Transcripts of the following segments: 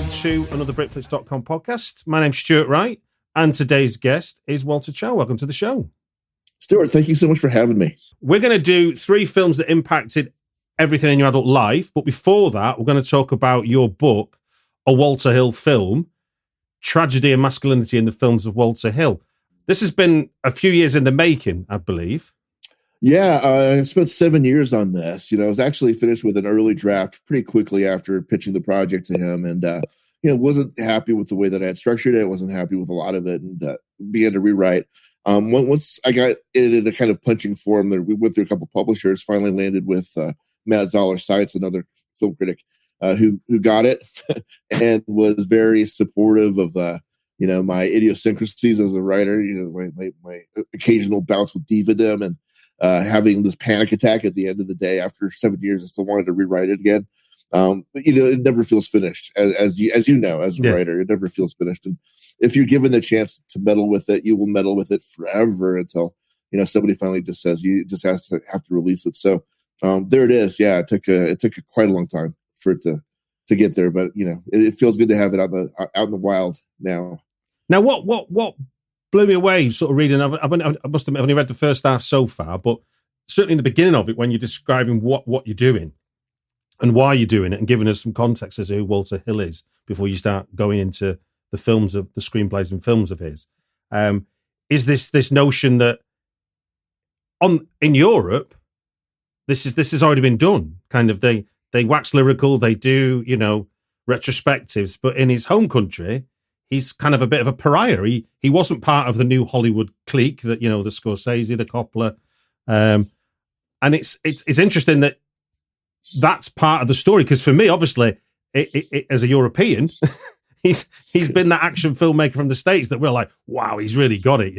to another Britflicks.com podcast. My name's Stuart Wright, and today's guest is Walter Chaw. Welcome to the show. Stuart, thank you so much for having me. We're going to do 3 films that impacted everything in your adult life, but before that, we're going to talk about your book, A Walter Hill Film, Tragedy and Masculinity in the Films of Walter Hill. This has been a few years in the making, I believe. Yeah, I spent 7 years on this. I was actually finished with an early draft pretty quickly after pitching the project to him, and wasn't happy with the way that I had structured it. Wasn't happy with a lot of it, and began to rewrite. Once I got it in a kind of punching form, that we went through a couple publishers. Finally landed with Matt Zoller-Seitz, another film critic, who got it and was very supportive of my idiosyncrasies as a writer. My occasional bouts with divadom and having this panic attack at the end of the day after 7 years. I still wanted to rewrite it again. But it never feels finished, as you know, as a writer, it never feels finished. And if you're given the chance to meddle with it, you will meddle with it forever until somebody finally just says you just have to release it. So there it is. Yeah, it took quite a long time for it to get there, but it feels good to have it out in the wild now. Now, what blew me away, sort of reading, I must admit, I've only read the first half so far, but certainly in the beginning of it, when you're describing what you're doing and why you're doing it and giving us some context as to who Walter Hill is before you start going into the films of the screenplays and films of his, is this notion that in Europe, this has already been done. Kind of they wax lyrical, they do, retrospectives, but in his home country, he's kind of a bit of a pariah. He wasn't part of the new Hollywood clique that, the Scorsese, the Coppola. And it's interesting that that's part of the story. Because for me, obviously, as a European, he's been that action filmmaker from the States that we're like, wow, he's really got it,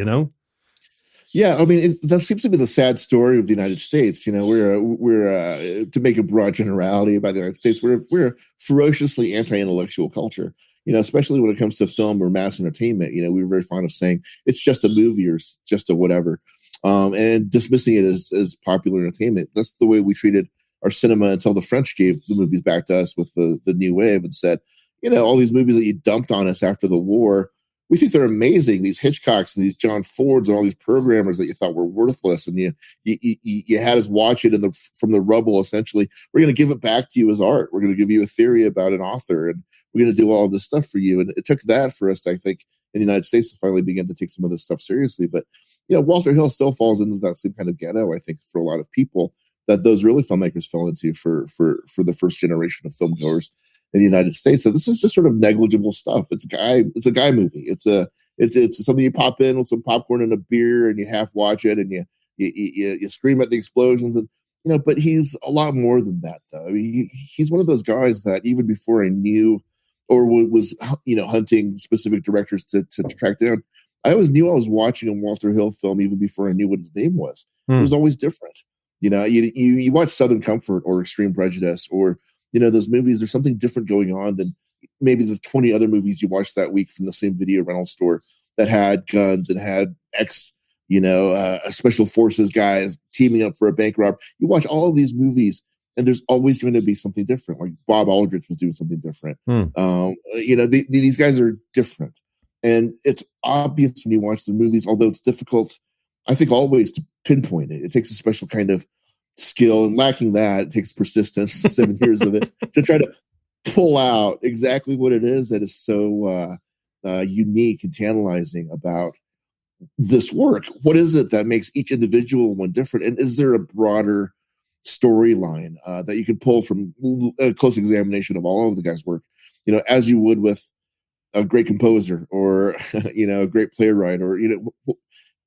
Yeah, I mean, that seems to be the sad story of the United States. We're to make a broad generality about the United States, we're a ferociously anti-intellectual culture. Especially when it comes to film or mass entertainment. We were very fond of saying it's just a movie or it's just a whatever, and dismissing it as popular entertainment. That's the way we treated our cinema until the French gave the movies back to us with the new wave and said, all these movies that you dumped on us after the war, we think they're amazing. These Hitchcocks and these John Fords and all these programmers that you thought were worthless, and you had us watch it from the rubble. Essentially, we're going to give it back to you as art. We're going to give you a theory about an author, and we're going to do all of this stuff for you. And it took that for us, I think, in the United States to finally begin to take some of this stuff seriously. But Walter Hill still falls into that same kind of ghetto, I think, for a lot of people that those early filmmakers fell into for the first generation of filmgoers in the United States. So this is just sort of negligible stuff. It's a guy movie. It's something you pop in with some popcorn and a beer and you half watch it and you scream at the explosions and but he's a lot more than that though. I mean, he's one of those guys that even before I knew or was hunting specific directors to track down, I always knew I was watching a Walter Hill film even before I knew what his name was. It was always different. You watch Southern Comfort or Extreme Prejudice or those movies, there's something different going on than maybe the 20 other movies you watched that week from the same video rental store that had guns and had special forces guys teaming up for a bank robbery. You watch all of these movies and there's always going to be something different. Like Bob Aldrich was doing something different. These guys are different. And it's obvious when you watch the movies, although it's difficult, I think, always to pinpoint it. It takes a special kind of skill, and lacking that, it takes persistence, 7 years of it, to try to pull out exactly what it is that is so unique and tantalizing about this work. What is it that makes each individual one different? And is there a broader storyline that you can pull from a close examination of all of the guys' work, as you would with a great composer or, a great playwright or,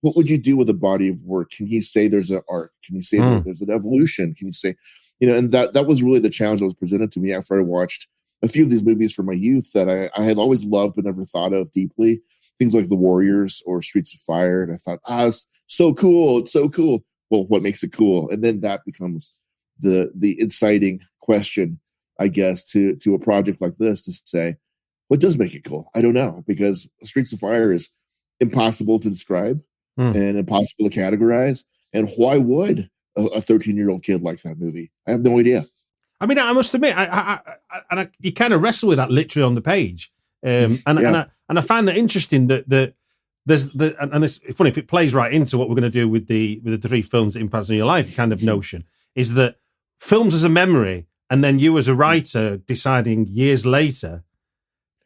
what would you do with a body of work? Can you say there's an arc? Can you say there's an evolution? Can you say, and that was really the challenge that was presented to me after I watched a few of these movies from my youth that I had always loved but never thought of deeply. Things like The Warriors or Streets of Fire. And I thought, it's so cool. It's so cool. Well, what makes it cool? And then that becomes the inciting question, I guess, to a project like this to say, what does make it cool? I don't know, because Streets of Fire is impossible to describe and impossible to categorize. And why would a 13-year-old kid like that movie? I have no idea. I mean, I must admit, you kind of wrestle with that literally on the page. And I find that interesting that and it's funny if it plays right into what we're going to do with the 3 films that impact on your life kind of notion, is that films as a memory, and then you as a writer deciding years later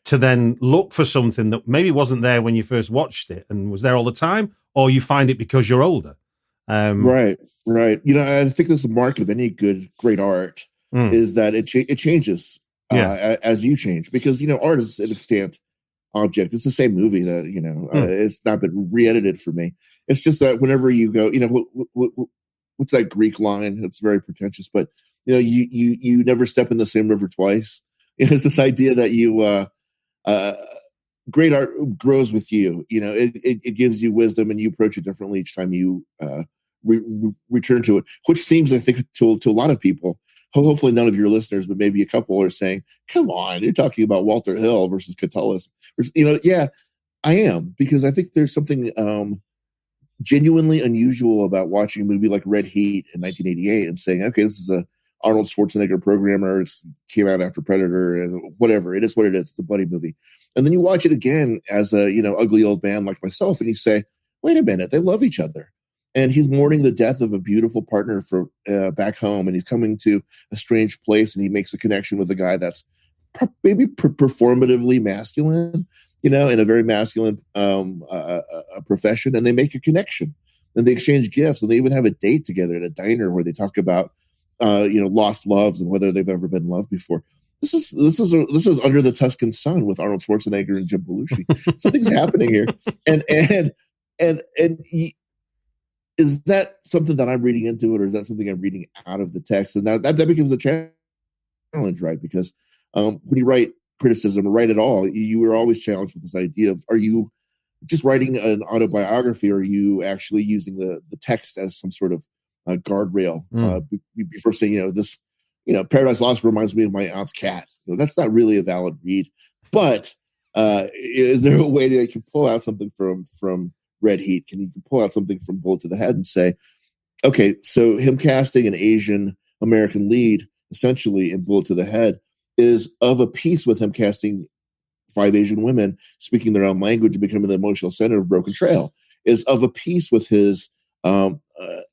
to then look for something that maybe wasn't there when you first watched it and was there all the time, or you find it because you're older. Right. I think that's the mark of any great art is that it changes as you change, because art is an extant object. It's the same movie that it's not been re-edited for me. It's just that whenever you go, what's that Greek line? It's very pretentious, but you never step in the same river twice. It's this idea that great art grows with you. It gives you wisdom, and you approach it differently each time you return to it, which seems, I think, to a lot of people. Hopefully none of your listeners, but maybe a couple, are saying, come on, you're talking about Walter Hill versus Catullus. Yeah, I am, because I think there's something genuinely unusual about watching a movie like Red Heat in 1988 and saying, okay, this is a Arnold Schwarzenegger programmer. It came out after Predator, and whatever. It is what it is. It's a buddy movie. And then you watch it again as a ugly old man like myself, and you say, wait a minute, they love each other. And he's mourning the death of a beautiful partner for back home, and he's coming to a strange place, and he makes a connection with a guy that's maybe performatively masculine, in a very masculine profession, and they make a connection, and they exchange gifts, and they even have a date together at a diner where they talk about lost loves and whether they've ever been in love before. This is Under the Tuscan Sun with Arnold Schwarzenegger and Jim Belushi. Something's happening here, and is that something that I'm reading into it, or is that something I'm reading out of the text? And that becomes a challenge, right? Because when you write criticism or write at all, you are always challenged with this idea of, are you just writing an autobiography, or are you actually using the text as some sort of guardrail before saying, this, Paradise Lost reminds me of my aunt's cat. That's not really a valid read. But is there a way that you can pull out something from Red Heat? Can you pull out something from Bullet to the Head and say, okay, so him casting an Asian American lead essentially in Bullet to the Head is of a piece with him casting 5 Asian women speaking their own language and becoming the emotional center of Broken Trail, is of a piece with his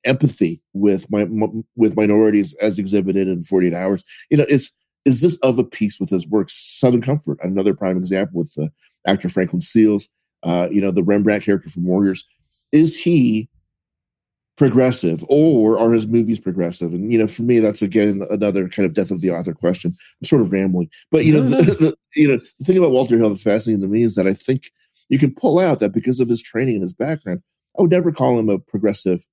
empathy with minorities as exhibited in 48 Hours. Is this of a piece with his work? Southern Comfort, another prime example with the actor Franklin Seals, the Rembrandt character from Warriors. Is he progressive, or are his movies progressive? And for me, that's again another kind of death of the author question. I'm sort of rambling, but the thing about Walter Hill that's fascinating to me is that I think you can pull out that because of his training and his background, I would never call him a progressive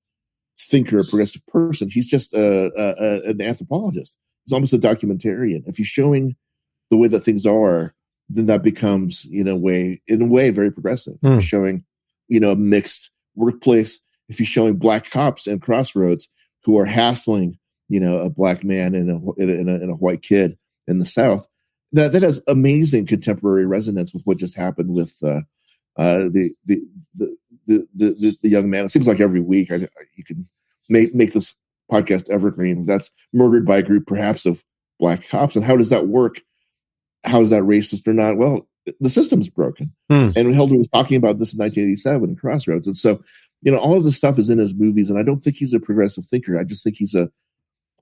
thinker, a progressive person. He's just an anthropologist. He's almost a documentarian. If he's showing the way that things are, then that becomes, in a way, very progressive. If he's showing, a mixed workplace, if he's showing black cops in Crossroads who are hassling, a black man and a white kid in the South, that has amazing contemporary resonance with what just happened with the young man. It seems like every week you can make this podcast evergreen. That's murdered by a group perhaps of black cops. And how does that work? How is that racist or not? Well, the system's broken. And Helder was talking about this in 1987 in Crossroads. And so, all of this stuff is in his movies. And I don't think he's a progressive thinker. I just think he's a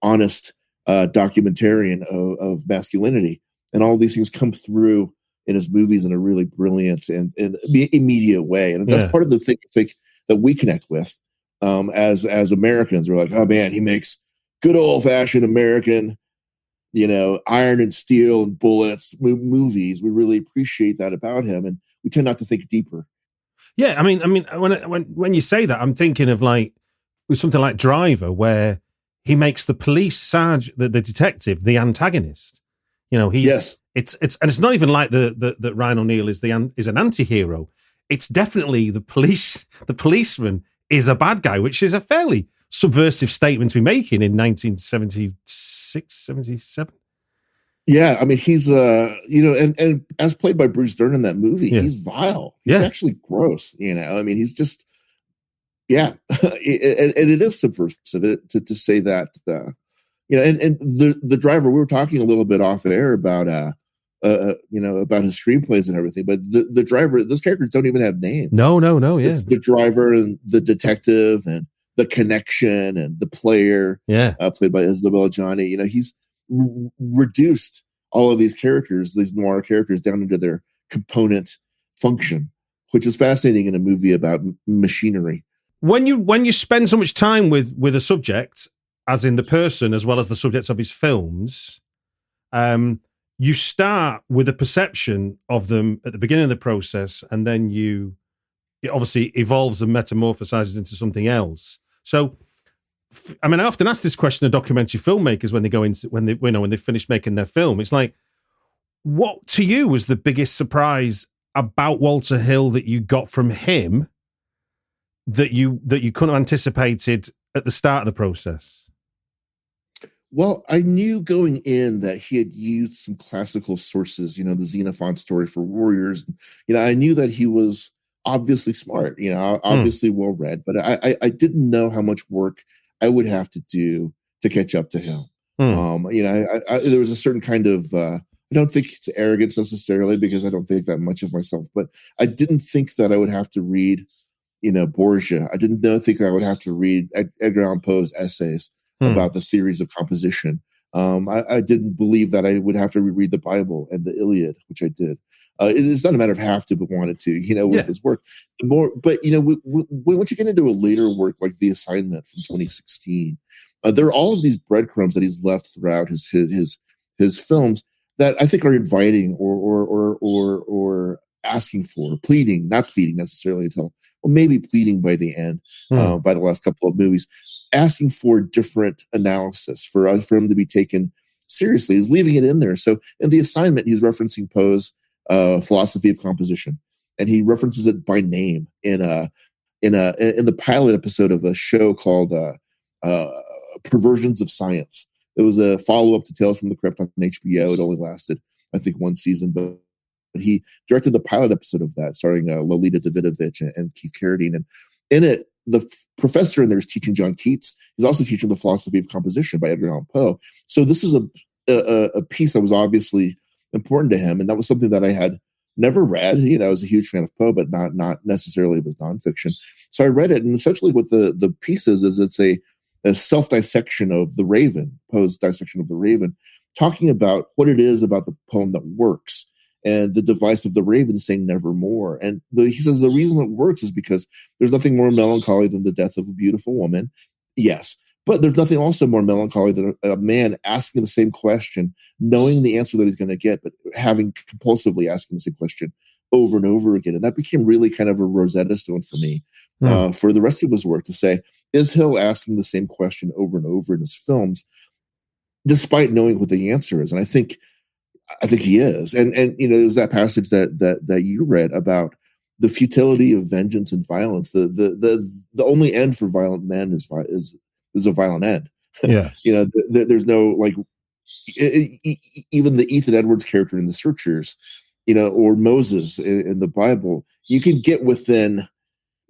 honest documentarian of masculinity. And all of these things come through in his movies in a really brilliant and immediate way. And that's part of the thing I think that we connect with as Americans. We're like, oh man, he makes good old fashioned American, iron and steel and bullets movies. We really appreciate that about him, and we tend not to think deeper. Yeah, I mean, when you say that, I'm thinking of with something like Driver, where he makes the police sergeant, the detective, the antagonist. It's not even like that Ryan O'Neal is an anti-hero. It's definitely the policeman is a bad guy, which is a fairly subversive statement to be making in 1976, 77. Yeah, I mean, he's and as played by Bruce Dern in that movie, he's vile. He's actually gross. I mean, he's just and it is subversive to say that and the driver, we were talking a little bit off air about about his screenplays and everything, but the driver, those characters don't even have names. No, yeah. It's the driver and the detective and the connection and the player, played by Isabella Johnny. He's reduced all of these characters, these noir characters, down into their component function, which is fascinating in a movie about machinery. When you spend so much time with a subject, as in the person as well as the subjects of his films, you start with a perception of them at the beginning of the process, and then it obviously evolves and metamorphosizes into something else. So, I mean, I often ask this question of documentary filmmakers when they go into when they finish making their film. It's like, what to you was the biggest surprise about Walter Hill that you got from him that you couldn't have anticipated at the start of the process? Well, I knew going in that he had used some classical sources, the Xenophon story for warriors. I knew that he was obviously smart, obviously well-read, but I didn't know how much work I would have to do to catch up to him. There was a certain kind of, I don't think it's arrogance necessarily, because I don't think that much of myself, but I didn't think that I would have to read, Borgia. I didn't think I would have to read Edgar Allan Poe's essays about the theories of composition. I didn't believe that I would have to reread the Bible and the Iliad, which I did. It's not a matter of have to, but wanted to, with his work. But once you get into a later work like The Assignment from 2016, there are all of these breadcrumbs that he's left throughout his films that I think are inviting or asking for, pleading, not pleading necessarily until, well, maybe pleading by the end, by the last couple of movies, asking for different analysis for him to be taken seriously. He's leaving it in there. So in The Assignment, he's referencing Poe's philosophy of composition, and he references it by name in the pilot episode of a show called Perversions of Science. It was a follow-up to Tales from the Crypt on HBO. It only lasted, I think, one season, but he directed the pilot episode of that, starring Lolita Davidovich and Keith Carradine. And in it, the professor in there is teaching John Keats. He's also teaching the philosophy of composition by Edgar Allan Poe. So this is a piece that was obviously important to him, and that was something that I had never read. I was a huge fan of Poe, but not necessarily of his nonfiction. So I read it, and essentially what the piece is it's a self-dissection of The Raven, Poe's dissection of The Raven, talking about what it is about the poem that works, and the device of the raven saying nevermore. And he says the reason it works is because there's nothing more melancholy than the death of a beautiful woman. Yes. But there's nothing also more melancholy than a man asking the same question, knowing the answer that he's going to get, but having compulsively asking the same question over and over again. And that became really kind of a Rosetta Stone for me, for the rest of his work, to say, is Hill asking the same question over and over in his films, despite knowing what the answer is? And I think he is. And there's that passage that you read about the futility of vengeance and violence. The only end for violent men is a violent end. Yeah. There's no, like, even the Ethan Edwards character in The Searchers, or Moses in the Bible, you can get within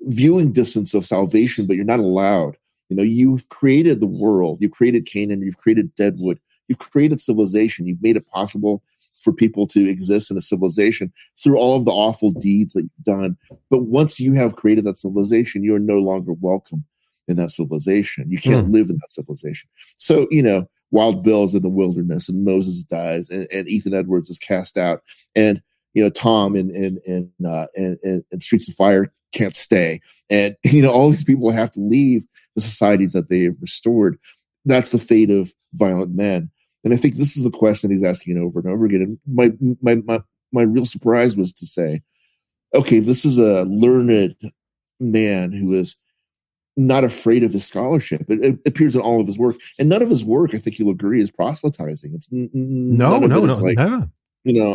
viewing distance of salvation, but you're not allowed. You've created the world, you've created Canaan, you've created Deadwood, you've created civilization, you've made it possible for people to exist in a civilization through all of the awful deeds that you've done. But once you have created that civilization, you are no longer welcome in that civilization. You can't live in that civilization. So, Wild Bill's in the wilderness, and Moses dies, and Ethan Edwards is cast out, and Tom in Streets of Fire can't stay, and all these people have to leave the societies that they have restored. That's the fate of violent men. And I think this is the question he's asking over and over again. And my real surprise was to say, okay, this is a learned man who is not afraid of his scholarship. It appears in all of his work, and none of his work, I think you'll agree, is proselytizing. It's no.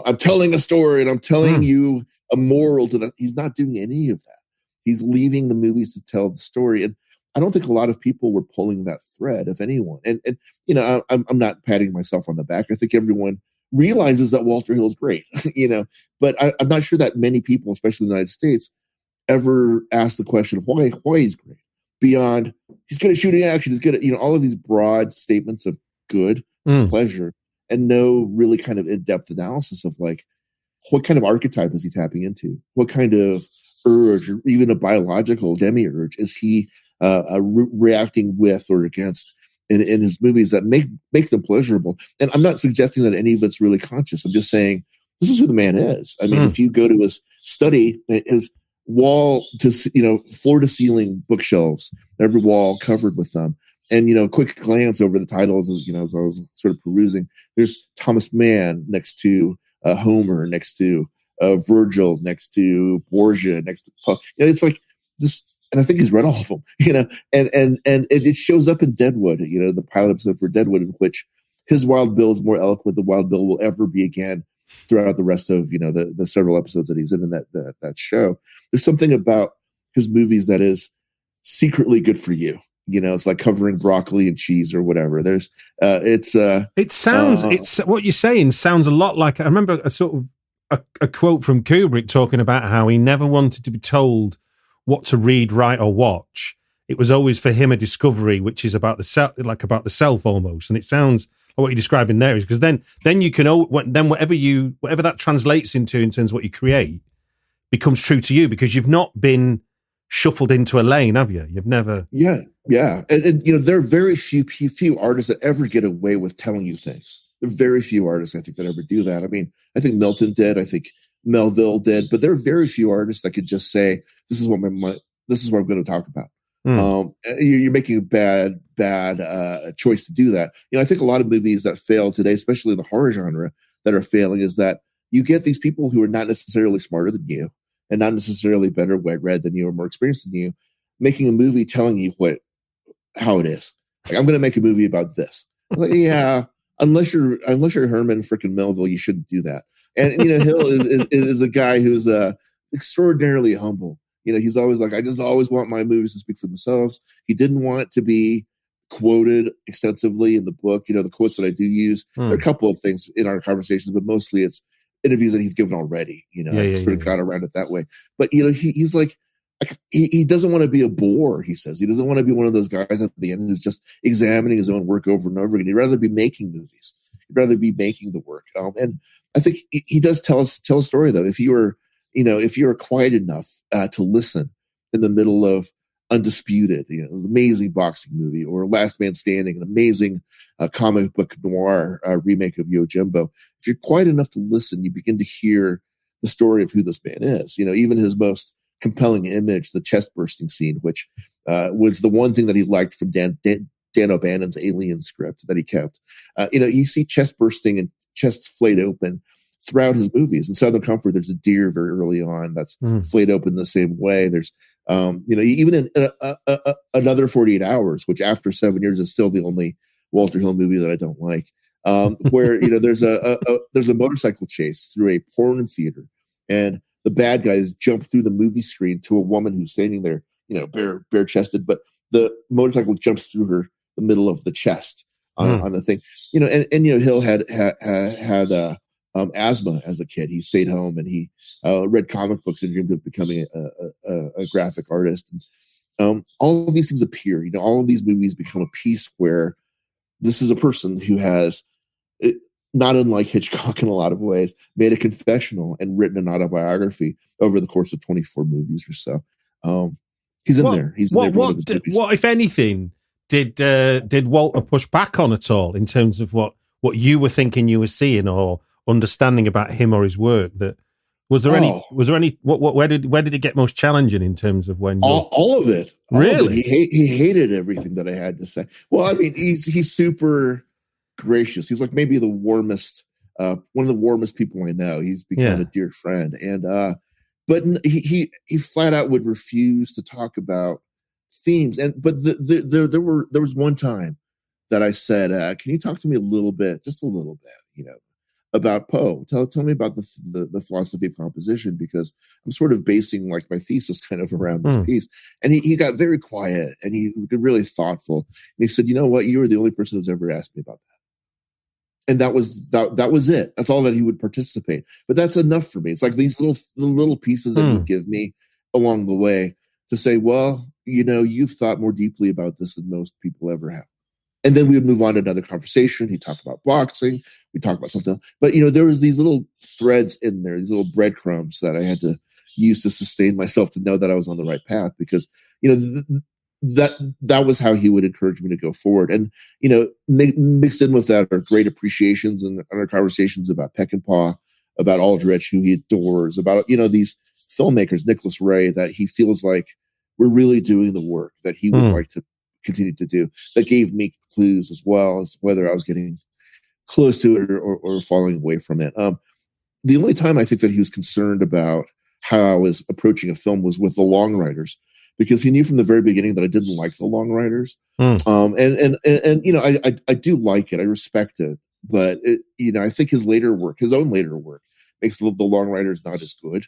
I'm telling a story and I'm telling you a moral to that. He's not doing any of that. He's leaving the movies to tell the story. And I don't think a lot of people were pulling that thread, if anyone. And I'm not patting myself on the back. I think everyone realizes that Walter Hill is great, but I'm not sure that many people, especially in the United States, ever ask the question of why he's great. Beyond, he's good at shooting action, he's good at, all of these broad statements of good, pleasure, and no really kind of in-depth analysis of like, what kind of archetype is he tapping into? What kind of urge, or even a biological demiurge, is he reacting with or against in his movies that make them pleasurable? And I'm not suggesting that any of it's really conscious. I'm just saying this is who the man is. I mean, if you go to his study, his wall to floor to ceiling bookshelves, every wall covered with them. And, quick glance over the titles, as I was sort of perusing, there's Thomas Mann next to Homer, next to Virgil, next to Borgia, next to Poe. It's like this, and I think he's read all of them, and it shows up in Deadwood, the pilot episode for Deadwood, in which his Wild Bill is more eloquent than Wild Bill will ever be again throughout the rest of, the several episodes that he's in that show. There's something about his movies that is secretly good for you. It's like covering broccoli and cheese or whatever. There's, it sounds, it's what you're saying sounds a lot like, I remember a sort of a quote from Kubrick talking about how he never wanted to be told what to read, write, or watch. It was always for him a discovery, which is about the self, like about the self almost. And it sounds like what you're describing there is because then you can, then whatever that translates into in terms of what you create becomes true to you because you've not been shuffled into a lane, have you? You've never. Yeah. And there are very few artists that ever get away with telling you things. There are very few artists, I think, that ever do that. I mean, I think Milton did. I think Melville did. But there are very few artists that could just say, "This is what I'm going to talk about." You're making a bad choice to do that. I think a lot of movies that fail today, especially in the horror genre, that are failing, is that you get these people who are not necessarily smarter than you and not necessarily better read than you or more experienced than you, making a movie telling you how it is. Like, I'm going to make a movie about this. I was like, yeah, unless you're Herman frickin' Melville, you shouldn't do that. And Hill is a guy who's extraordinarily humble. He's always like, I just always want my movies to speak for themselves. He didn't want to be quoted extensively in the book. The quotes that I do use, there are a couple of things in our conversations, but mostly it's interviews that he's given already. Sort of got around it that way. But he's like, he doesn't want to be a bore. He says he doesn't want to be one of those guys at the end who's just examining his own work over and over again. He'd rather be making movies. He'd rather be making the work. And I think he does tell a story though. If you are quiet enough to listen in the middle of Undisputed, an amazing boxing movie, or Last Man Standing, an amazing comic book noir remake of Yojimbo. If you're quiet enough to listen, you begin to hear the story of who this man is. Even his most compelling image, the chest bursting scene, which was the one thing that he liked from Dan O'Bannon's Alien script that he kept. You see chest bursting and chest flayed open throughout his movies. In Southern Comfort, there's a deer very early on that's flayed open the same way. There's, even in Another 48 Hours, which after 7 years is still the only Walter Hill movie that I don't like, where there's a motorcycle chase through a porn theater, and the bad guys jump through the movie screen to a woman who's standing there, bare chested, but the motorcycle jumps through the middle of the chest on the thing, and Hill had asthma as a kid. He stayed home and he read comic books and dreamed of becoming a graphic artist. And, all of these things appear. All of these movies become a piece where this is a person who has, not unlike Hitchcock in a lot of ways, made a confessional and written an autobiography over the course of 24 movies or so. He's in there. He's in there for one of his movies. What, if anything, did Walter push back on at all in terms of what you were thinking you were seeing or understanding about him or his work? That was there any where did it get most challenging in terms of when all of it? Really? He hated everything that I had to say. Well, I mean, he's super gracious. He's like maybe the warmest, one of the warmest people I know. He's become a dear friend, and but he flat out would refuse to talk about themes. But there was one time that I said, "Can you talk to me just a little bit, about Poe? Tell me about the philosophy of composition, because I'm sort of basing like my thesis kind of around this piece." And he got very quiet and he got really thoughtful. And he said, "You know what? You were the only person who's ever asked me about that." And that was it. That's all that he would participate. But that's enough for me. It's like these little pieces that he would give me along the way to say, well, you've thought more deeply about this than most people ever have. And then we would move on to another conversation. He'd talk about boxing. We'd talk about something. But, there was these little threads in there, these little breadcrumbs that I had to use to sustain myself to know that I was on the right path because, that was how he would encourage me to go forward. And, mixed in with that are great appreciations and our conversations about Peckinpah, about Aldrich, who he adores, about, these filmmakers, Nicholas Ray, that he feels like we're really doing the work that he would like to continue to do. That gave me clues as well as whether I was getting close to it or falling away from it. The only time I think that he was concerned about how I was approaching a film was with The Long Riders, because he knew from the very beginning that I didn't like The Long Riders. I do like it. I respect it. But, I think his own later work makes The Long Riders not as good.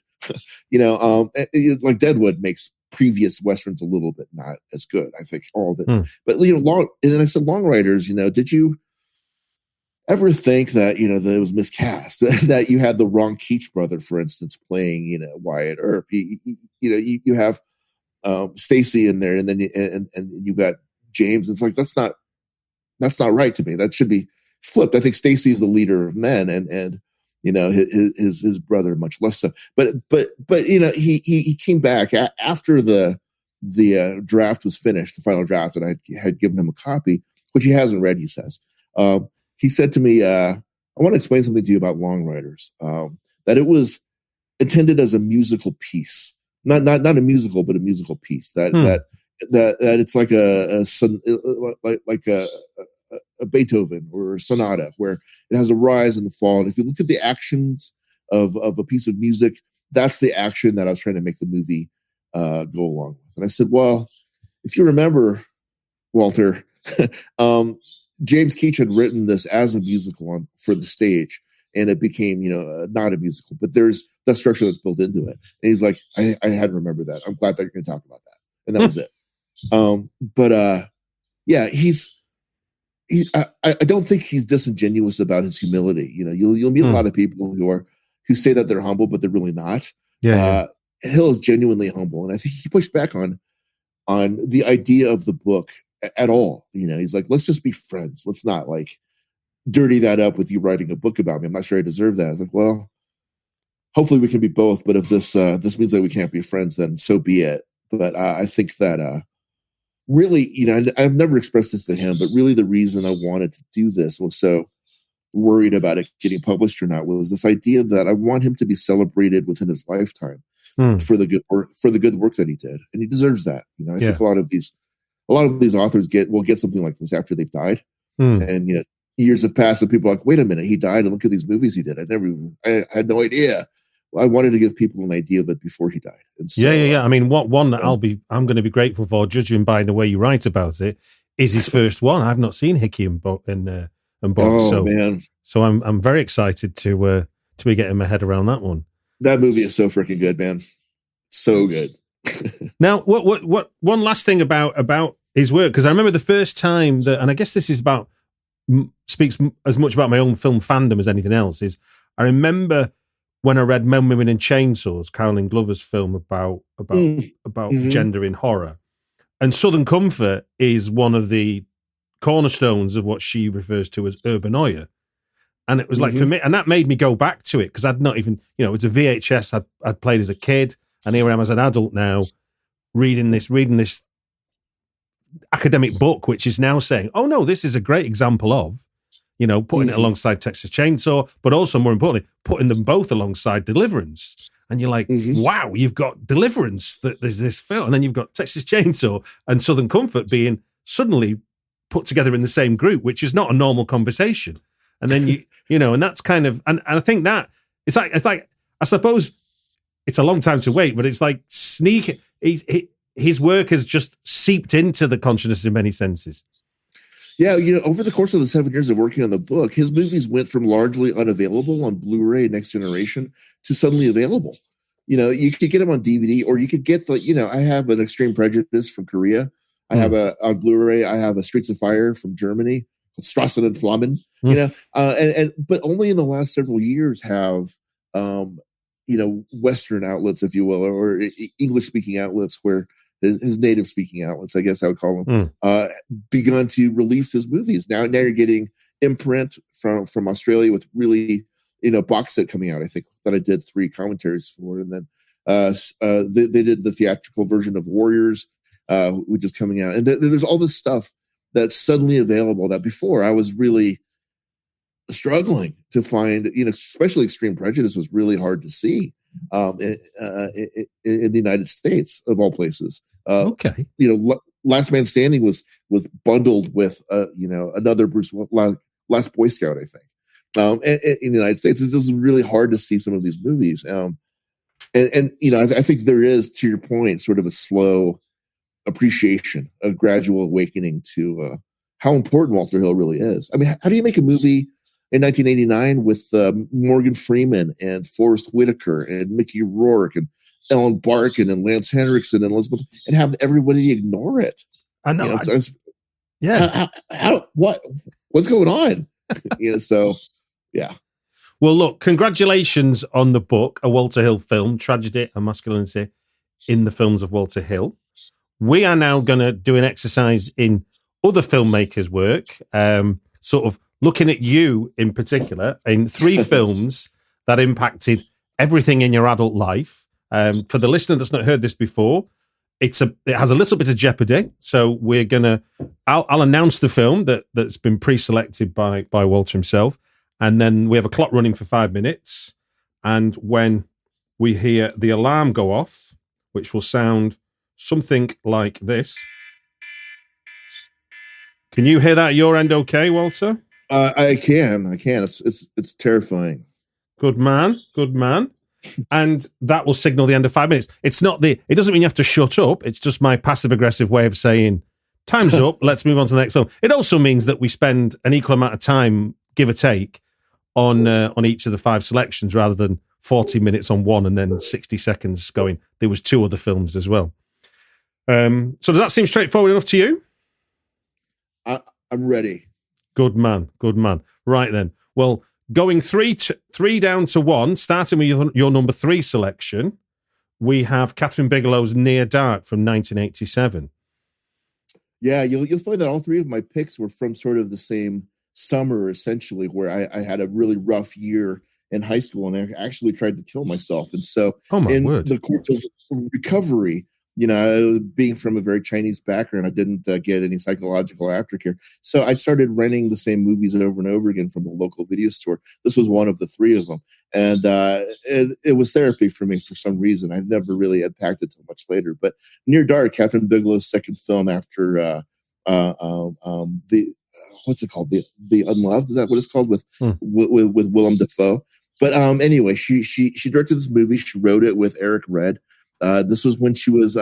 Like Deadwood makes previous Westerns a little bit not as good, I think, all of it. But, and I said, Long Riders, did you ever think that, that it was miscast, that you had the wrong Keach brother, for instance, playing, Wyatt Earp? You have Stacy in there, and then you got James. It's like, that's not right to me. That should be flipped. I think Stacy is the leader of men, and his brother much less so. But he came back after the draft was finished, the final draft, and I had given him a copy, which he hasn't read. He says he said to me, "I want to explain something to you about Long Riders. That it was intended as a musical piece, not a musical, but a musical piece. That it's like a Beethoven or a sonata, where it has a rise and a fall. And if you look at the actions of a piece of music, that's the action that I was trying to make the movie go along with." And I said, well, if you remember, Walter, James Keach had written this as a musical for the stage, and it became, not a musical, but there's that structure that's built into it. And he's like, I hadn't remembered that. I'm glad that you're going to talk about that. And that was it. I don't think he's disingenuous about his humility. You'll meet a lot of people who say that they're humble, but they're really not. Hill is genuinely humble, and I think he pushed back on the idea of the book at all. He's like, let's just be friends. Let's not like dirty that up with you writing a book about me. I'm not sure I deserve that. I was like, well, hopefully we can be both. But if this means that we can't be friends, then so be it. But I think that really, I've never expressed this to him, but really the reason I wanted to do this was so worried about it getting published or not was this idea that I want him to be celebrated within his lifetime for the good work that he did, and he deserves that. I think a lot of these authors will get something like this after they've died, and years have passed, and people are like, wait a minute, he died, and look at these movies he did. I had no idea. I wanted to give people an idea of it before he died. And so, I mean, one that I'm going to be grateful for, judging by the way you write about it, is his first one. I've not seen Hickey and Boggs, man! So I'm very excited to be getting my head around that one. That movie is so freaking good, man. So good. Now, what one last thing about his work, because I remember the first time that, and I guess this is speaks as much about my own film fandom as anything else, is I remember when I read Men, Women and Chainsaws, Carolyn Glover's film about gender in horror. And Southern Comfort is one of the cornerstones of what she refers to as urbanoia. And it was like, for me, and that made me go back to it, because I'd not even, it's a VHS I'd played as a kid, and here I am as an adult now, reading this academic book, which is now saying, oh no, this is a great example of, putting it alongside Texas Chainsaw, but also more importantly, putting them both alongside Deliverance. And you're like, wow, you've got Deliverance, that there's this film, and then you've got Texas Chainsaw and Southern Comfort being suddenly put together in the same group, which is not a normal conversation. And then and that's kind of, and I think that it's like, I suppose it's a long time to wait, but it's like sneak. His work has just seeped into the consciousness in many senses. Yeah, over the course of the 7 years of working on the book, his movies went from largely unavailable on Blu-ray Next Generation to suddenly available. You could get them on DVD, or you could get I have an Extreme Prejudice from Korea. I have on Blu-ray, I have a Streets of Fire from Germany, Strassen and Flammen. But only in the last several years have Western outlets, if you will, or English speaking outlets where his native speaking outlets, I guess I would call them, begun to release his movies. Now you're getting imprint from Australia with really, box set coming out. I think that I did 3 commentaries for, and then they did the theatrical version of Warriors, which is coming out. And there's all this stuff that's suddenly available that before I was really struggling to find, especially Extreme Prejudice was really hard to see in the United States, of all places. Okay. Last Man Standing was bundled with, another Bruce, Last Boy Scout, I think. In the United States, it's just really hard to see some of these movies. I think there is, to your point, sort of a slow appreciation, a gradual awakening to how important Walter Hill really is. I mean, how do you make a movie in 1989 with Morgan Freeman and Forrest Whitaker and Mickey Rourke and Ellen Barkin and Lance Henriksen and Elizabeth, and have everybody ignore it? I know. What's going on? So, yeah. Well, look, congratulations on the book, A Walter Hill Film, Tragedy and Masculinity in the Films of Walter Hill. We are now going to do an exercise in other filmmakers' work, sort of looking at you in particular in 3 films that impacted everything in your adult life. For the listener that's not heard this before, it has a little bit of jeopardy. So I'll announce the film that's been pre-selected by Walter himself. And then we have a clock running for 5 minutes. And when we hear the alarm go off, which will sound something like this. Can you hear that at your end okay, Walter? I can. It's terrifying. Good man. And that will signal the end of 5 minutes. It doesn't mean you have to shut up. It's just my passive aggressive way of saying, time's up, let's move on to the next film. It also means that we spend an equal amount of time, give or take, on each of the 5 selections, rather than 40 minutes on one and then 60 seconds going, there was 2 other films as well. So does that seem straightforward enough to you? I'm ready. Good man. Right then. Well, going 3 down to 1, starting with your number 3 selection, we have Catherine Bigelow's Near Dark from 1987. Yeah, you'll find that all 3 of my picks were from sort of the same summer, essentially, where I had a really rough year in high school and I actually tried to kill myself. And so the course of recovery, being from a very Chinese background, I didn't get any psychological aftercare. So I started renting the same movies over and over again from the local video store. This was one of the 3 of them. And it was therapy for me for some reason. I never really unpacked it till much later. But Near Dark, Catherine Bigelow's second film after what's it called? The Unloved? Is that what it's called? With Willem Dafoe. But anyway, she directed this movie. She wrote it with Eric Red. This was when she was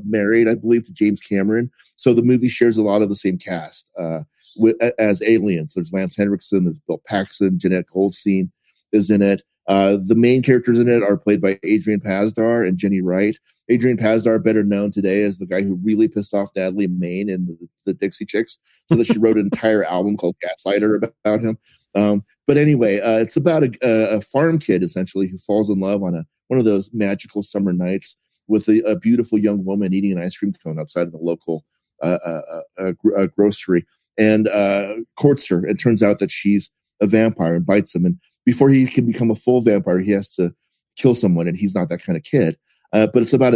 married, I believe, to James Cameron. So the movie shares a lot of the same cast as Aliens. There's Lance Henriksen, there's Bill Paxton, Jeanette Goldstein is in it. The main characters in it are played by Adrian Pasdar and Jenny Wright. Adrian Pasdar, better known today as the guy who really pissed off Natalie Maine in the Dixie Chicks, so that she wrote an entire album called Gaslighter about him. But anyway, it's about a farm kid, essentially, who falls in love on one of those magical summer nights with a beautiful young woman eating an ice cream cone outside of the local grocery, and courts her. It turns out that she's a vampire and bites him. And before he can become a full vampire, he has to kill someone, and he's not that kind of kid. But it's about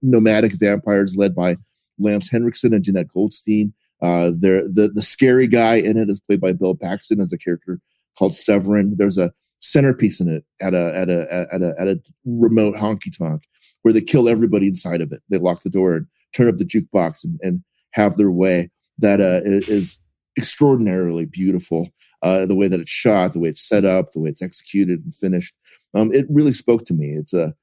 nomadic vampires led by Lance Henriksen and Jeanette Goldstein. The scary guy in it is played by Bill Paxton as a character called Severin. There's a centerpiece in it at a remote honky tonk where they kill everybody inside of it. They lock the door and turn up the jukebox and have their way. That is extraordinarily beautiful. The way that it's shot, the way it's set up, the way it's executed and finished. It really spoke to me. It's a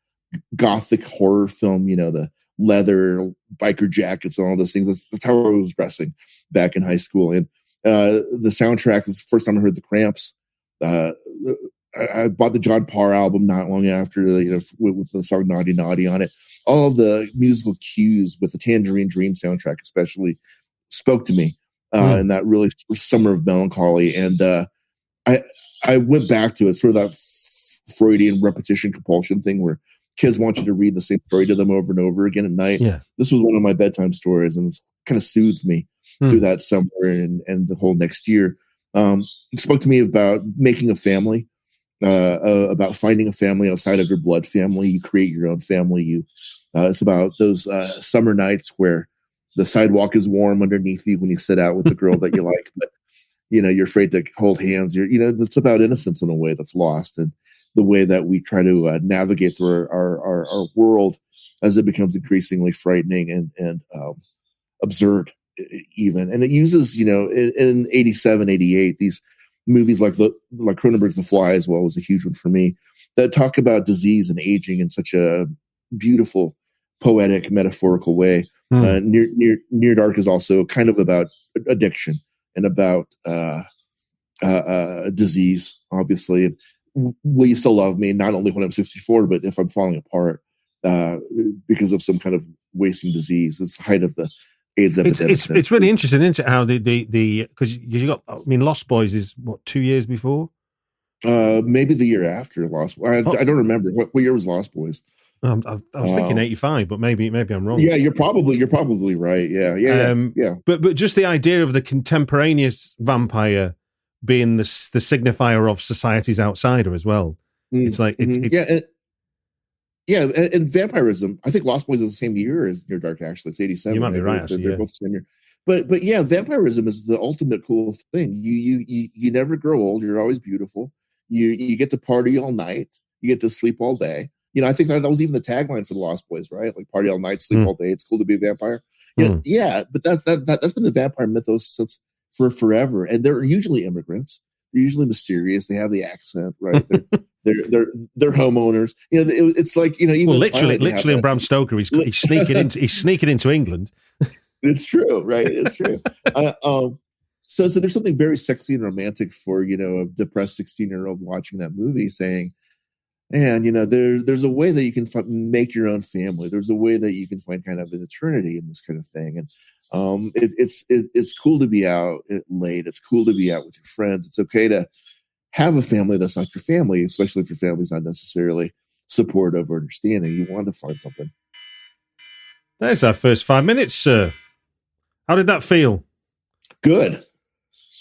gothic horror film, the leather, biker jackets, and all those things. That's how I was dressing back in high school. And the soundtrack is the first time I heard the Cramps. I bought the John Parr album not long after, with the song Naughty Naughty on it. All of the musical cues with the Tangerine Dream soundtrack especially spoke to me in that really summer of melancholy. And I went back to it, sort of that Freudian repetition compulsion thing where kids want you to read the same story to them over and over again at night. Yeah. This was one of my bedtime stories, and it's kind of soothed me through that summer and the whole next year. It spoke to me about making a family, about finding a family outside of your blood family. You create your own family. It's about those summer nights where the sidewalk is warm underneath you when you sit out with the girl that you like, but you're afraid to hold hands. It's about innocence in a way that's lost, and the way that we try to navigate through our world as it becomes increasingly frightening and absurd even. And it uses, in 87, 88, these movies like Cronenberg's The Fly as well was a huge one for me, that talk about disease and aging in such a beautiful, poetic, metaphorical way. Near Dark is also kind of about addiction and about disease, obviously. Will you still love me? Not only when I'm 64, but if I'm falling apart because of some kind of wasting disease. It's the height of the AIDS epidemic. It's really interesting, isn't it? How the because you got, Lost Boys is what, 2 years before? Maybe the year after Lost. I don't remember what year was Lost Boys. I was thinking 85, but maybe I'm wrong. Yeah, you're probably right. Yeah. But just the idea of the contemporaneous vampire being the signifier of society's outsider as well. It's like and vampirism. I think Lost Boys is the same year as Near Dark. Actually, it's 87. You might be right. Actually, they're both the same year. But yeah, vampirism is the ultimate cool thing. You never grow old. You're always beautiful. You get to party all night. You get to sleep all day. I think that was even the tagline for the Lost Boys, right? Like party all night, sleep all day. It's cool to be a vampire. Yeah, but that's been the vampire mythos since for forever. And they're usually immigrants. They're usually mysterious. They have the accent, right? They're homeowners. It's like even literally in Bram Stoker, he's sneaking into England. It's true, right? It's true. So there's something very sexy and romantic for a depressed 16-year-old watching that movie, saying, and there's a way that you can make your own family. There's a way that you can find kind of an eternity in this kind of thing. And it's cool to be out late. It's cool to be out with your friends. It's okay to have a family that's not your family, especially if your family's not necessarily supportive or understanding. You want to find something. There's our first 5 minutes, sir. How did that feel? Good.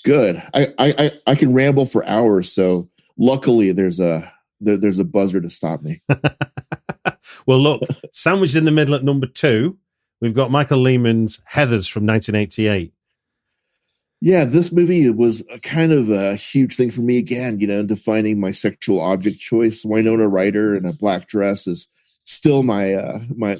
I can ramble for hours. So luckily there's a buzzer to stop me. Well, look, sandwiched in the middle at number 2, we've got Michael Lehmann's Heathers from 1988. Yeah, this movie was a kind of a huge thing for me again, defining my sexual object choice. Winona Ryder in a black dress is still my Mount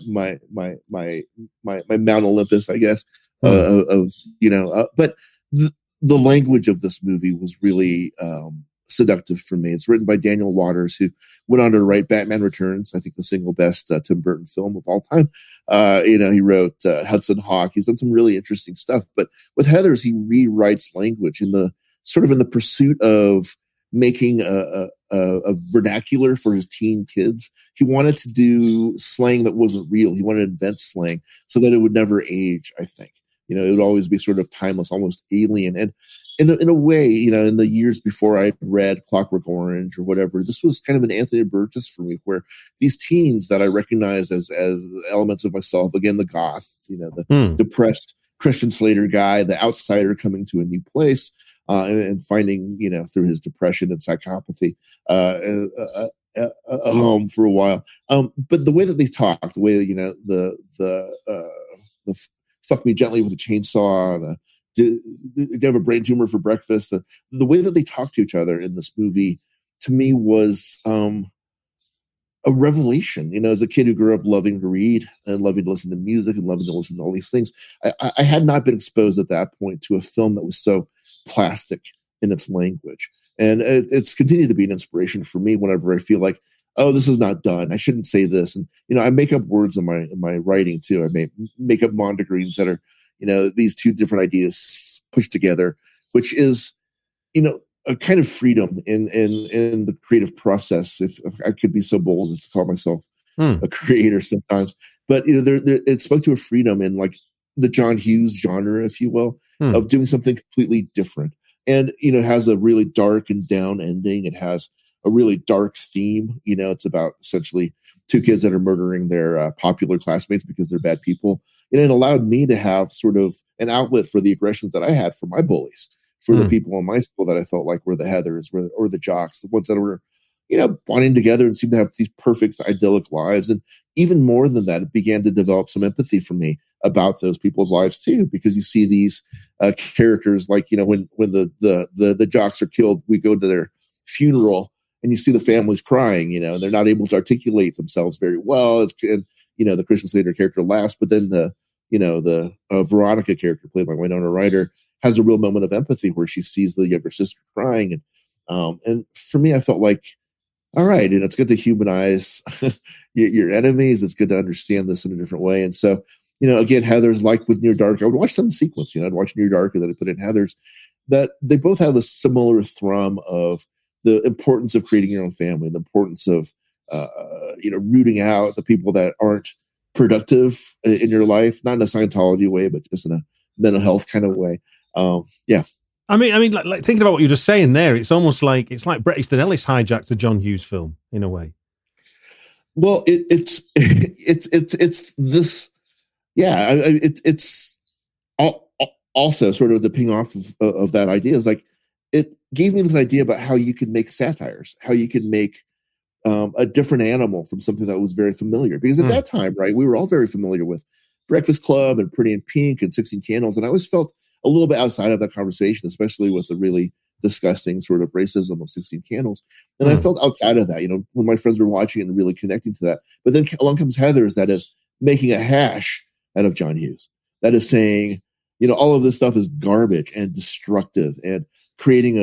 Olympus, I guess. But the language of this movie was really seductive for me. It's written by Daniel Waters, who went on to write Batman Returns, I think the single best Tim Burton film of all time. He wrote Hudson Hawk. He's done some really interesting stuff. But with Heathers, he rewrites language in the pursuit of making a vernacular for his teen kids. He wanted to do slang that wasn't real. He wanted to invent slang so that it would never age, I think. It would always be sort of timeless, almost alien. And in a way, in the years before I read Clockwork Orange or whatever, this was kind of an Anthony Burgess for me, where these teens that I recognize as elements of myself, again, the goth, the depressed Christian Slater guy, the outsider coming to a new place and finding, through his depression and psychopathy, a home for a while. But the way that they talk, the way that, the fuck me gently with a chainsaw, do you have a brain tumor for breakfast? The way that they talk to each other in this movie, to me, was a revelation. As a kid who grew up loving to read and loving to listen to music and loving to listen to all these things, I had not been exposed at that point to a film that was so plastic in its language. And it's continued to be an inspiration for me whenever I feel like, oh, this is not done. I shouldn't say this. And, I make up words in my writing too. I make up mondegreens that are, these two different ideas pushed together, which is, a kind of freedom in the creative process. If I could be so bold as to call myself a creator sometimes, but it spoke to a freedom in like the John Hughes genre, if you will, of doing something completely different. And, it has a really dark and down ending. It has a really dark theme. It's about essentially two kids that are murdering their popular classmates because they're bad people. And it allowed me to have sort of an outlet for the aggressions that I had for my bullies, for the people in my school that I felt like were the Heathers or the jocks, the ones that were, bonding together and seemed to have these perfect idyllic lives. And even more than that, it began to develop some empathy for me about those people's lives too, because you see these characters like, when the jocks are killed, we go to their funeral and you see the families crying, and they're not able to articulate themselves very well. And the Christian Slater character laughs, but then the Veronica character played by Winona Ryder has a real moment of empathy where she sees the younger sister crying. And for me, I felt like, all right, it's good to humanize your enemies. It's good to understand this in a different way. And so, again, Heathers, like with Near Dark, I would watch them in sequence. I'd watch Near Dark and then I'd put in Heathers. That they both have a similar thrum of the importance of creating your own family, the importance of rooting out the people that aren't productive in your life, not in a Scientology way, but just in a mental health kind of way. Yeah. I mean, like thinking about what you're just saying there, it's almost like Bret Easton Ellis hijacked a John Hughes film in a way. Well, it's this, yeah. It's also sort of the ping off of that idea is like it gave me this idea about how you could make satires, how you could make a different animal from something that was very familiar. Because at that time, right, we were all very familiar with Breakfast Club and Pretty in Pink and 16 Candles, and I always felt a little bit outside of that conversation, especially with the really disgusting sort of racism of 16 Candles. And I felt outside of that, when my friends were watching it and really connecting to that. But then along comes Heathers, that is making a hash out of John Hughes. That is saying, all of this stuff is garbage and destructive and creating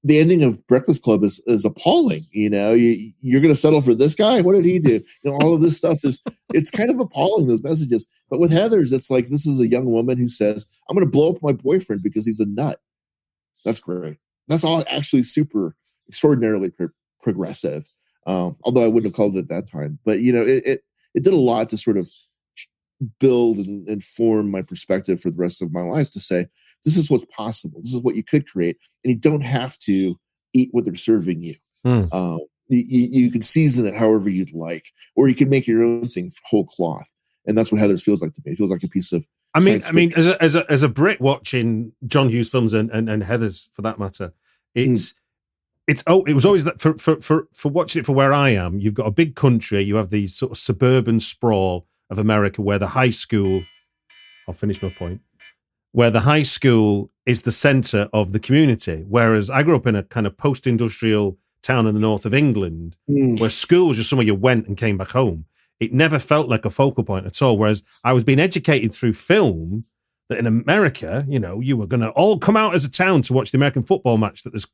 the ending of Breakfast Club is appalling. You're going to settle for this guy. What did he do? All of this stuff it's kind of appalling, those messages. But with Heathers, it's like, this is a young woman who says, I'm going to blow up my boyfriend because he's a nut. That's great. That's all actually super extraordinarily progressive. Although I wouldn't have called it at that time, but it did a lot to sort of build and form my perspective for the rest of my life to say, this is what's possible. This is what you could create. And you don't have to eat what they're serving you. You can season it however you'd like, or you can make your own thing whole cloth. And that's what Heathers feels like to me. It feels like a piece of as a Brit watching John Hughes films and Heathers for that matter, it was always that for watching it for where I am, you've got a big country, you have these sort of suburban sprawl of America where the high school, I'll finish my point, where the high school is the center of the community. Whereas I grew up in a kind of post-industrial town in the north of England where school was just somewhere you went and came back home. It never felt like a focal point at all. Whereas I was being educated through film that in America, you were going to all come out as a town to watch the American football match that there's,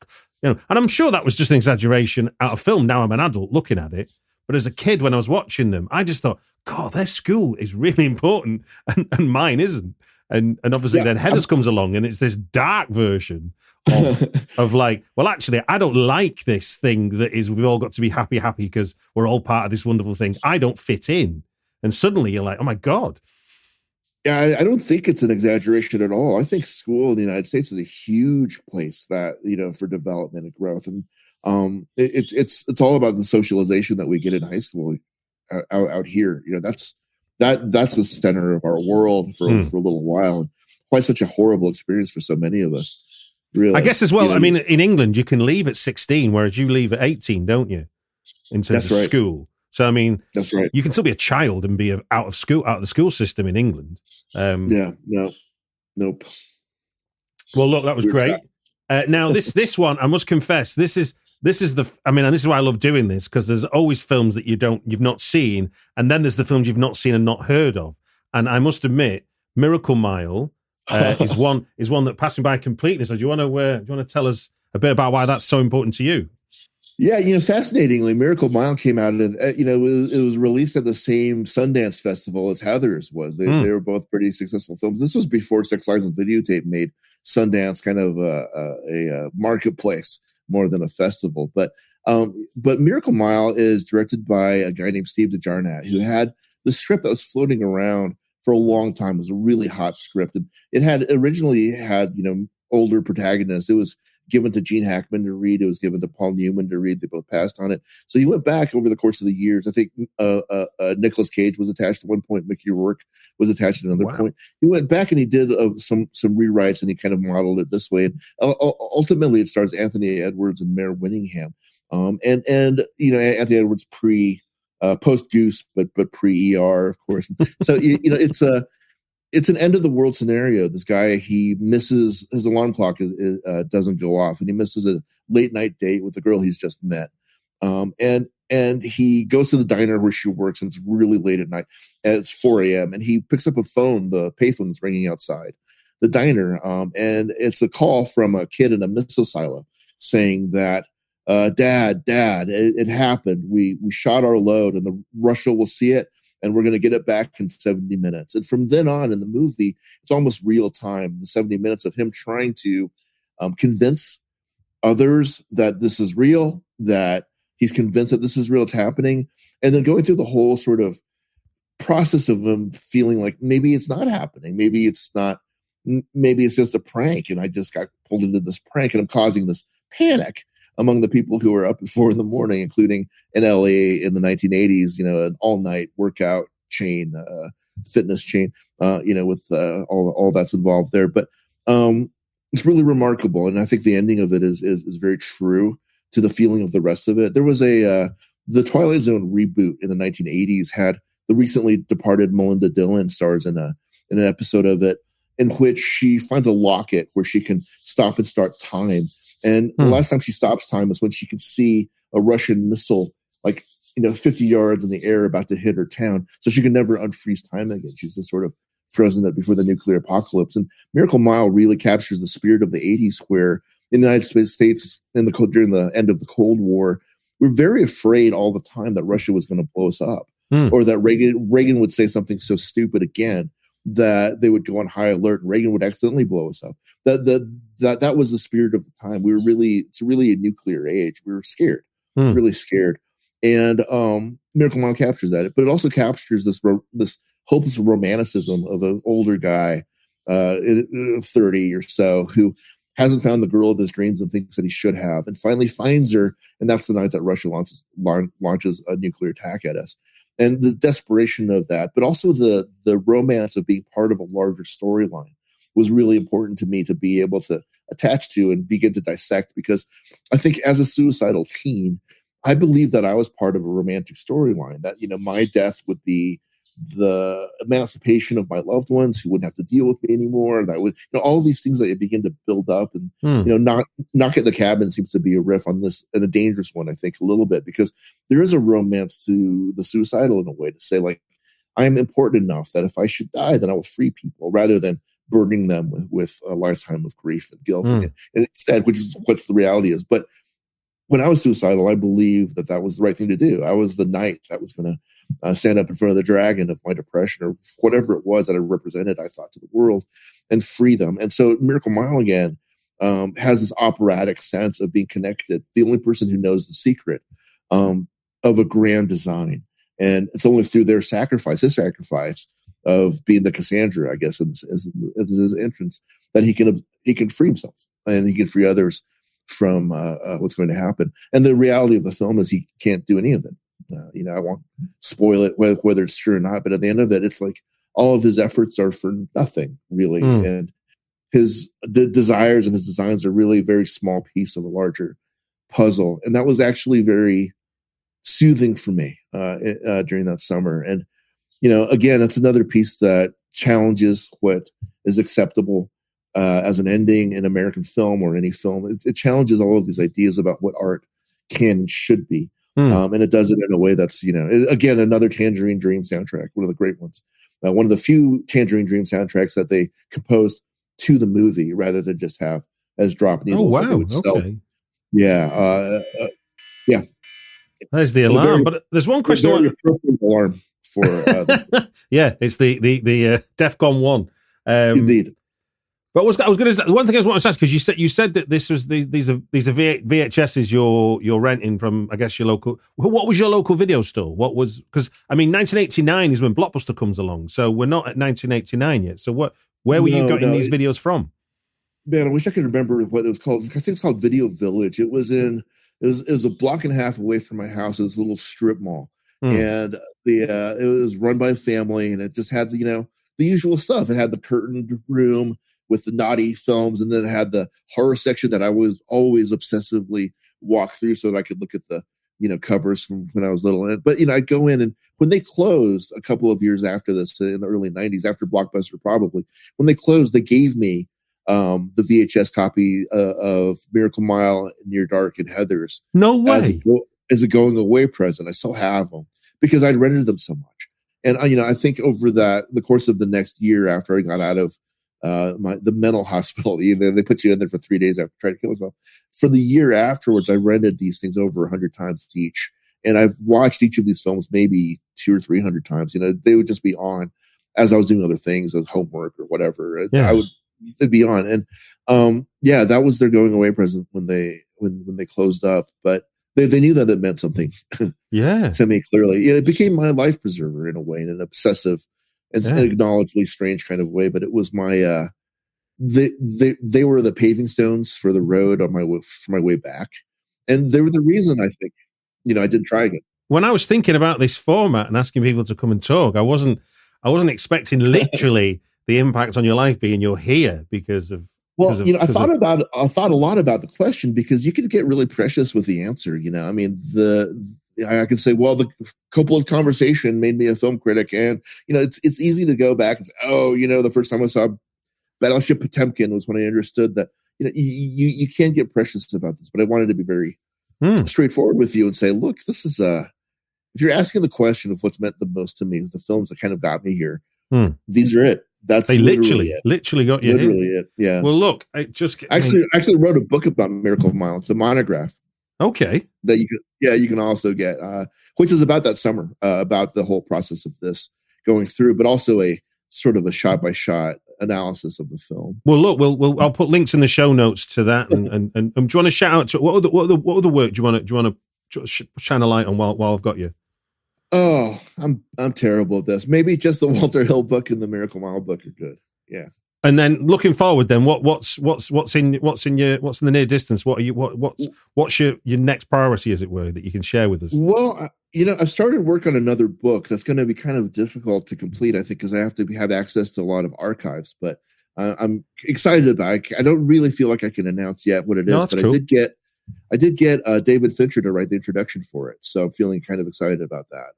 and I'm sure that was just an exaggeration out of film. Now I'm an adult looking at it. But as a kid, when I was watching them, I just thought, God, their school is really important and mine isn't. And obviously then Heathers comes along and it's this dark version of like, well, actually, I don't like this thing that is, we've all got to be happy because we're all part of this wonderful thing. I don't fit in. And suddenly you're like, oh my God. Yeah, I don't think it's an exaggeration at all. I think school in the United States is a huge place that, for development and growth. And it's all about the socialization that we get in high school out here. That's the center of our world for a little while. And quite such a horrible experience for so many of us. Really, I guess as well. I mean, in England, you can leave at 16, whereas you leave at 18, don't you? In terms of school. So I mean, that's right. You can still be a child and be out of the school system in England. Nope. Well, look, that was great. Now this one, I must confess, this is and this is why I love doing this, because there's always films that you've not seen, and then there's the films you've not seen and not heard of. And I must admit, Miracle Mile is one that passed me by completely. So do you want to tell us a bit about why that's so important to you? Yeah, fascinatingly, Miracle Mile came out of, it was released at the same Sundance Festival as Heathers was. They were both pretty successful films. This was before Sex, Lies, and Videotape made Sundance kind of a marketplace more than a festival. But Miracle Mile is directed by a guy named Steve DeJarnett, who had the script that was floating around for a long time. It was a really hot script. And it had originally had, older protagonists. It was given to Gene Hackman to read. It was given to Paul Newman to read. They both passed on it. So he went back over the course of the years. I think Nicolas Cage was attached at one point. Mickey Rourke was attached at another point. He went back and he did some rewrites, and he kind of modeled it this way. And ultimately, it stars Anthony Edwards and Mare Winningham. And Anthony Edwards post Goose, but pre ER, of course. So it's an end of the world scenario. This guy, he misses his alarm clock doesn't go off, and he misses a late night date with the girl he's just met. And he goes to the diner where she works, and it's really late at night, and it's 4 a.m. and he picks up a phone, the payphone that's ringing outside the diner, and it's a call from a kid in a missile silo saying that, Dad, it happened. We shot our load, and Russia will see it, and we're going to get it back in 70 minutes. And from then on in the movie, it's almost real time, the 70 minutes of him trying to convince others that this is real, that he's convinced that this is real, it's happening, and then going through the whole sort of process of him feeling like maybe it's not happening, maybe it's just a prank, and I just got pulled into this prank, and I'm causing this panic among the people who are up at 4 a.m, including in LA in the 1980s, an all-night workout chain, fitness chain, with all that's involved there. But it's really remarkable, and I think the ending of it is very true to the feeling of the rest of it. There was the Twilight Zone reboot in the 1980s had the recently departed Melinda Dillon stars in an episode of it, in which she finds a locket where she can stop and start time. And the last time she stops time is when she could see a Russian missile, 50 yards in the air about to hit her town. So she can never unfreeze time again. She's just sort of frozen it before the nuclear apocalypse. And Miracle Mile really captures the spirit of the 80s, where in the United States during the end of the Cold War, we're very afraid all the time that Russia was going to blow us up, or that Reagan would say something so stupid again that they would go on high alert and Reagan would accidentally blow us up. That was the spirit of the time. It's really a nuclear age. We were scared, really scared. And Miracle Mile captures that, but it also captures this hopeless romanticism of an older guy, 30 or so, who hasn't found the girl of his dreams and thinks that he should have, and finally finds her. And that's the night that Russia launches a nuclear attack at us. And the desperation of that, but also the romance of being part of a larger storyline was really important to me to be able to attach to and begin to dissect, because I think as a suicidal teen, I believe that I was part of a romantic storyline, that, my death would be the emancipation of my loved ones who wouldn't have to deal with me anymore. That would, all of these things that you begin to build up, and, Knock at the Cabin seems to be a riff on this, and a dangerous one, I think, a little bit, because there is a romance to the suicidal in a way, to say, like, I am important enough that if I should die, then I will free people, rather than burdening them with a lifetime of grief and guilt. And instead, which is what the reality is. But when I was suicidal, I believed that was the right thing to do. I was the knight that was going to stand up in front of the dragon of my depression, or whatever it was that I represented, I thought, to the world, and free them. And so Miracle Mile, again, has this operatic sense of being connected, the only person who knows the secret of a grand design. And it's only through their sacrifice, his sacrifice of being the Cassandra, I guess, as his entrance, that he can free himself, and he can free others from what's going to happen. And the reality of the film is he can't do any of it. I won't spoil it, whether it's true or not, but at the end of it, it's like all of his efforts are for nothing, really. And the desires and his designs are really a very small piece of a larger puzzle. And that was actually very soothing for me during that summer. And, again, it's another piece that challenges what is acceptable as an ending in American film or any film. It challenges all of these ideas about what art can and should be. And it does it in a way that's, again, another Tangerine Dream soundtrack, one of the great ones. One of the few Tangerine Dream soundtracks that they composed to the movie rather than just have as drop needles. Oh, wow. Okay. Yeah. Yeah. There's the alarm. But there's one question. Very appropriate alarm for. Yeah, it's the DEFCON 1. Indeed. But I was going to say, the one thing I was wanting to ask, because you said that this was these are VHSs you're renting from, I guess, your local. What was your local video store? What was, because 1989 is when Blockbuster comes along, so we're not at 1989 yet. So where were you getting these videos from? Man, I wish I could remember what it was called. I think it's called Video Village. It was a block and a half away from my house. It was a little strip mall, and it was run by a family, and it just had the usual stuff. It had the curtained room with the naughty films, and then it had the horror section that I was always obsessively walk through so that I could look at the covers from when I was little. But I'd go in, and when they closed a couple of years after this, in the early '90s, after Blockbuster probably, when they closed, they gave me the VHS copy of Miracle Mile, Near Dark, and Heathers. No way. As a going away present. I still have them because I'd rented them so much. And I think over the course of the next year after I got out of the mental hospital, they put you in there for 3 days after trying to kill yourself. For the year afterwards, I rented these things over 100 times each, and I've watched each of these films maybe 200 or 300 times. They would just be on as I was doing other things, as homework or whatever. Yeah. They'd be on, and that was their going away present when they closed up. But they knew that it meant something, to me clearly. It became my life preserver in a way, in an obsessive and acknowledgedly strange kind of way. But it was my they were the paving stones for the road on for my way back, and they were the reason I think I did try again. When I was thinking about this format and asking people to come and talk, I wasn't expecting literally the impact on your life being you're here because of. Well, I thought a lot about the question because you can get really precious with the answer. I mean, I could say, well, the Coppola's conversation made me a film critic, and it's easy to go back and say, the first time I saw Battleship Potemkin was when I understood that you can get precious about this. But I wanted to be very straightforward with you and say, look, this is if you're asking the question of what's meant the most to me, the films that kind of got me here, these are it. They literally got you. Literally it. Yeah. Well, look, I actually wrote a book about Miracle Mile. It's a monograph. Okay. That you can also get, which is about that summer, about the whole process of this going through, but also a sort of a shot by shot analysis of the film. Well, look, I'll put links in the show notes to that, and do you want to shout out to what other work do you want to shine a light on while I've got you? Oh, I'm terrible at this. Maybe just the Walter Hill book and the Miracle Mile book are good. Yeah. And then looking forward, then what's in the near distance? What's your next priority, as it were, that you can share with us? Well, I've started work on another book that's going to be kind of difficult to complete, I think, because I have to have access to a lot of archives. But I'm excited about it. I don't really feel like I can announce yet what it is, but cool. I did get David Fincher to write the introduction for it, so I'm feeling kind of excited about that.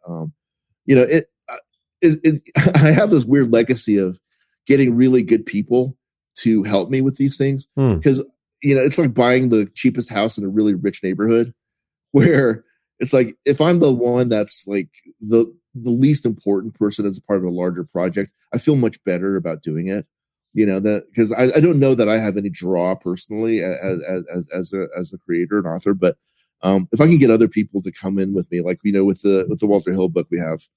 I have this weird legacy of getting really good people to help me with these things because it's like buying the cheapest house in a really rich neighborhood, where it's like if I'm the one that's like the least important person as a part of a larger project, I feel much better about doing it. That because I don't know that I have any draw personally as a creator and author, but if I can get other people to come in with me, like with the Walter Hill book, we have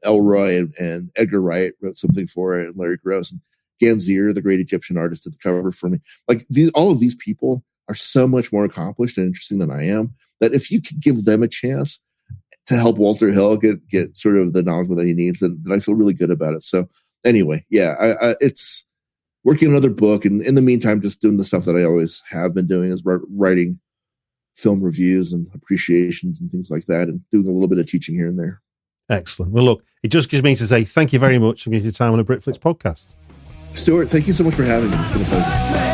Elroy and Edgar Wright wrote something for it, and Larry Gross and Ganzier, the great Egyptian artist, did the cover for me. Like all of these people are so much more accomplished and interesting than I am, that if you could give them a chance to help Walter Hill get sort of the knowledge that he needs, then I feel really good about it. So anyway, it's working on another book, and in the meantime, just doing the stuff that I always have been doing, is writing film reviews and appreciations and things like that, and doing a little bit of teaching here and there. Excellent. Well, look, it just gives me to say thank you very much for giving your time on a Britflicks podcast. Stuart, thank you so much for having me. It's been a pleasure.